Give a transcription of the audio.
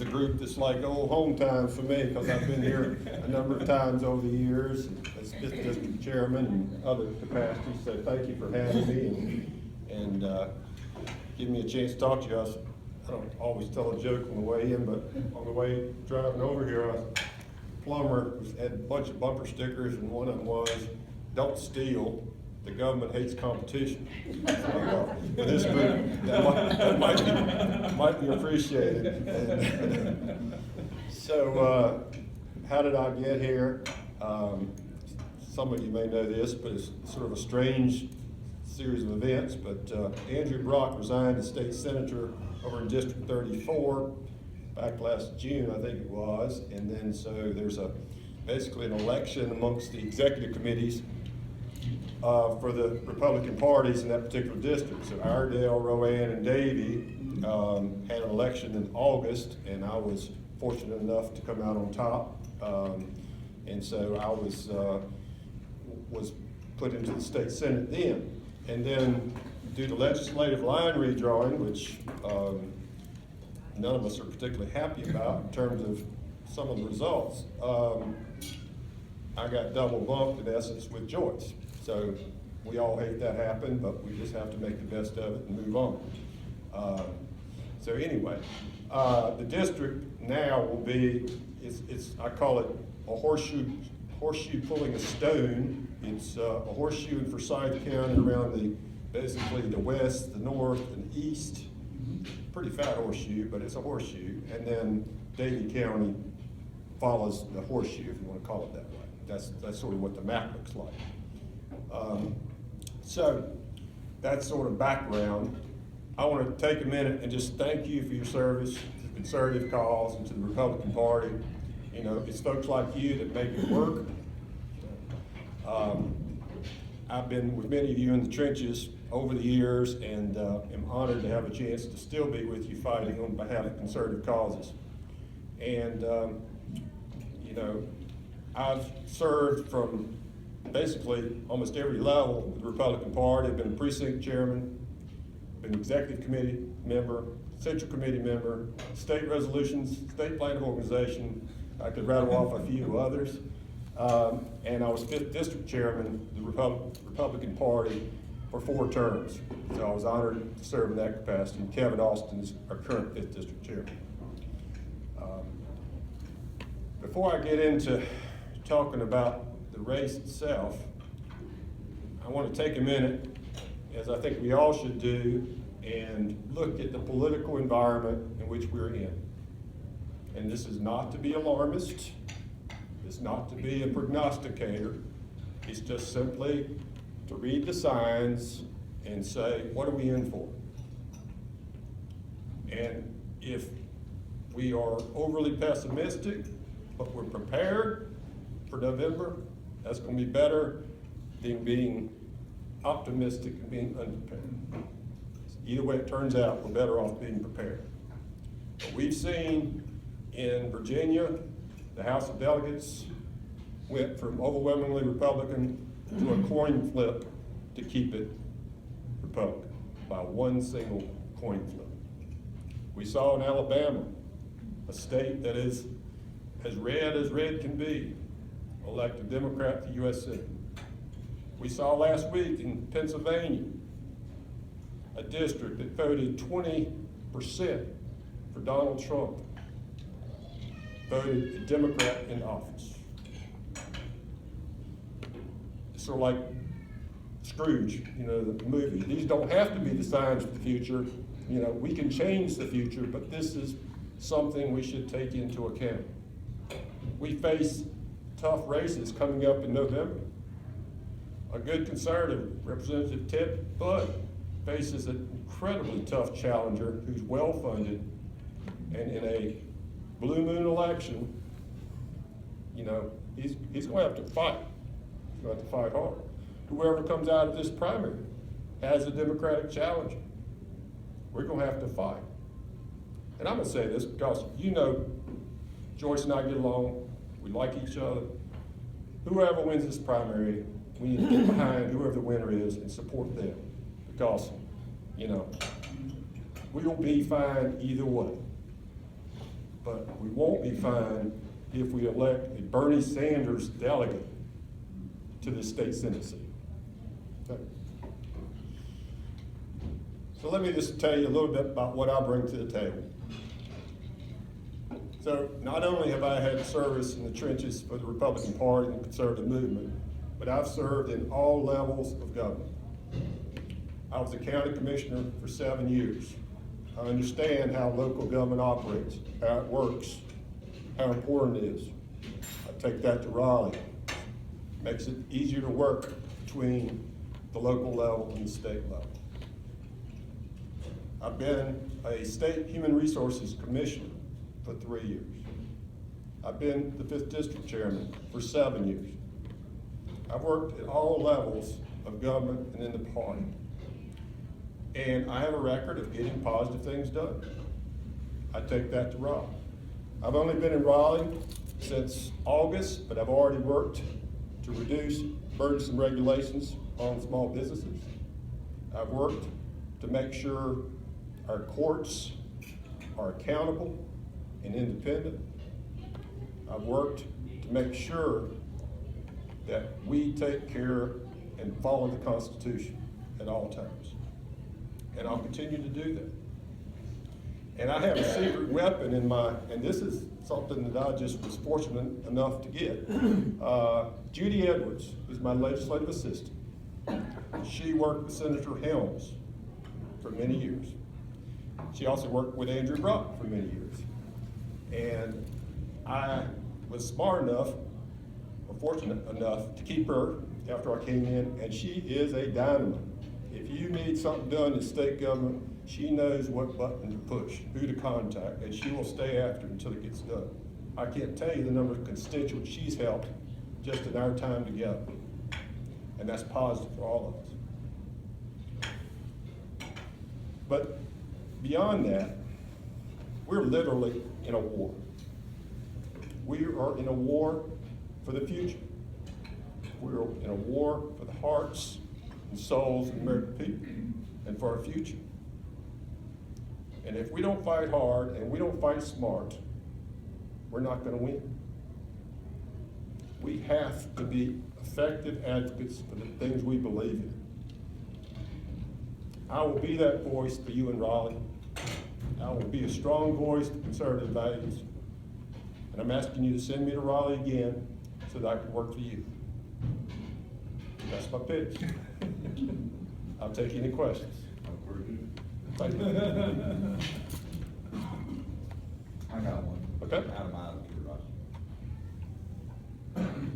is a group that's like old home time for me, because I've been here a number of times over the years as fifth district chairman and other capacities. So thank you for having me and giving me a chance to talk to you. I don't always tell a joke on the way in, but on the way driving over here, a plumber had a bunch of bumper stickers, and one of them was, "Don't steal. The government hates competition." So, for this group, that might be appreciated. And, so, how did I get here? Some of you may know this, but it's sort of a strange series of events. But Andrew Brock resigned as state senator over in District 34 back last June, I think it was. And then so there's basically an election amongst the executive committees for the Republican parties in that particular district. So Iredell, Rowan, and Davie had an election in August, and I was fortunate enough to come out on top. And so I was put into the state senate then. And then due to legislative line redrawing, which none of us are particularly happy about in terms of some of the results, I got double bumped in essence with Joyce. So we all hate that happen, but we just have to make the best of it and move on. So anyway, the district now will be, I call it a horseshoe pulling a stone. It's a horseshoe in Forsyth County around basically the west, the north, and east. Pretty fat horseshoe, but it's a horseshoe. And then Davie County follows the horseshoe, if you want to call it that way. That's sort of what the map looks like. So that's sort of background. I want to take a minute and just thank you for your service to the conservative cause and to the Republican Party. You know, it's folks like you that make it work. I've been with many of you in the trenches over the years, and am honored to have a chance to still be with you fighting on behalf of conservative causes. And, you know, I've served from basically almost every level with the Republican Party. I've been a precinct chairman, been executive committee member, central committee member, state resolutions, state plan of organization. I could rattle off a few others. And I was 5th district chairman of the Republican Party for 4 terms. So I was honored to serve in that capacity. Kevin Austin is our current 5th district chairman. Before I get into talking about the race itself, I want to take a minute, as I think we all should do, and look at the political environment in which we're in. And this is not to be alarmist, it's not to be a prognosticator, it's just simply to read the signs and say, what are we in for? And if we are overly pessimistic, but we're prepared for November, that's going to be better than being optimistic and being unprepared. Either way it turns out, we're better off being prepared. But we've seen in Virginia, the House of Delegates went from overwhelmingly Republican to a coin flip to keep it Republican by one single coin flip. We saw in Alabama, a state that is as red can be, elect a Democrat to U.S. Senate. We saw last week in Pennsylvania, a district that voted 20% for Donald Trump, voted a Democrat in office. It's sort of like Scrooge, you know, the movie. These don't have to be the signs of the future. You know, we can change the future, but this is something we should take into account. We face tough races coming up in November. A good conservative, Representative Ted Budd, faces an incredibly tough challenger who's well-funded, and in a blue moon election, you know, he's going to have to fight. He's going to have to fight hard. Whoever comes out of this primary has a Democratic challenger. We're going to have to fight. And I'm going to say this because, you know, Joyce and I get along. We like each other. Whoever wins this primary, we need to get behind whoever the winner is and support them. Because, you know, we will be fine either way. but we won't be fine if we elect a Bernie Sanders delegate to the state Senate seat. Okay. So let me just tell you a little bit about what I bring to the table. So not only have I had service in the trenches for the Republican Party and the conservative movement, but I've served in all levels of government. I was a county commissioner for 7 years. I understand how local government operates, how it works, how important it is. I take that to Raleigh. Makes it easier to work between the local level and the state level. I've been a state human resources commissioner for 3 years. I've been the 5th district chairman for 7 years. I've worked at all levels of government and in the party. And I have a record of getting positive things done. I take that to Raleigh. I've only been in Raleigh since August, but I've already worked to reduce burdensome regulations on small businesses. I've worked to make sure our courts are accountable and independent. I've worked to make sure that we take care and follow the Constitution at all times. And I'll continue to do that. And I have a secret weapon in my, and this is something that I just was fortunate enough to get. Judy Edwards is my legislative assistant. She worked with Senator Helms for many years. She also worked with Andrew Brock for many years. And I was smart enough, or fortunate enough, to keep her after I came in, and she is a dynamo. If you need something done in state government, she knows what button to push, who to contact, and she will stay after it until it gets done. I can't tell you the number of constituents she's helped just in our time together. And that's positive for all of us. But beyond that, we're literally in a war. We are in a war for the future. We're in a war for the hearts and souls of the American people and for our future. And if we don't fight hard and we don't fight smart, we're not going to win. We have to be effective advocates for the things we believe in. I will be that voice for you in Raleigh. I will be a strong voice for conservative values. And I'm asking you to send me to Raleigh again so that I can work for you. That's my pitch. I'll take any questions. Thank you. I got one. Okay. Out of my